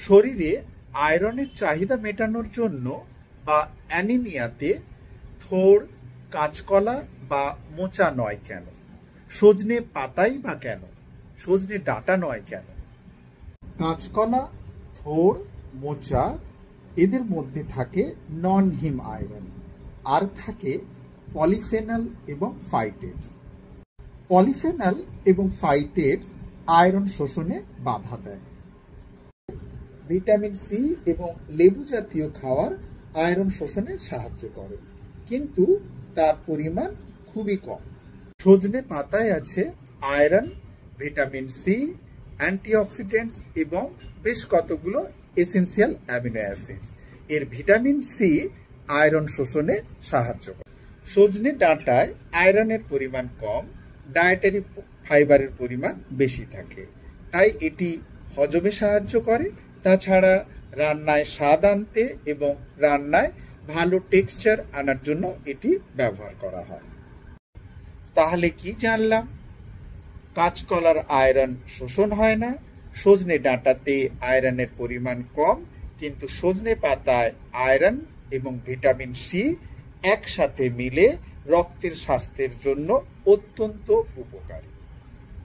শরীরে আয়রনের চাহিদা মেটানোর জন্য বা অ্যানিমিয়াতে থোড়, কাঁচকলা বা মোচা নয় কেন? সজনে পাতাই বা কেন? সজনে ডাঁটা নয় কেন? কাঁচকলা, থোড়, মোচা এদের মধ্যে থাকে নন হিম আয়রন, আর থাকে পলিফেনল এবং ফাইটেটস। পলিফেনল এবং ফাইটেটস আয়রন শোষণে বাধা দেয়। ভিটামিন সি এবং লেবু জাতীয় খাবার আয়রন শোষণে সাহায্য করে, কিন্তু তার পরিমাণ খুবই কম। সজনে পাতায় আছে আয়রন, ভিটামিন সি, অ্যান্টিঅক্সিডেন্টস এবং বেশ কতগুলো এসেনশিয়াল অ্যামিনো অ্যাসিডস। এর ভিটামিন সি আয়রন শোষণে সাহায্য করে। সজনে ডাঁটায় আয়রনের পরিমাণ কম, ডায়েটারি ফাইবারের পরিমাণ বেশি থাকে, তাই এটি হজমে সাহায্য করে। তাছাড়া রান্নায় স্বাদ আনতে এবং রান্নায় ভালো টেক্সচার আনার জন্য এটি ব্যবহার করা হয়। তাহলে কি জানলাম? কাঁচকলার আয়রন শোষণ হয় না, সজনে ডাঁটাতে আয়রনের পরিমাণ কম, কিন্তু সজনে পাতায় আয়রন এবং ভিটামিন সি একসাথে মিলে রক্তের স্বাস্থ্যের জন্য অত্যন্ত উপকারী।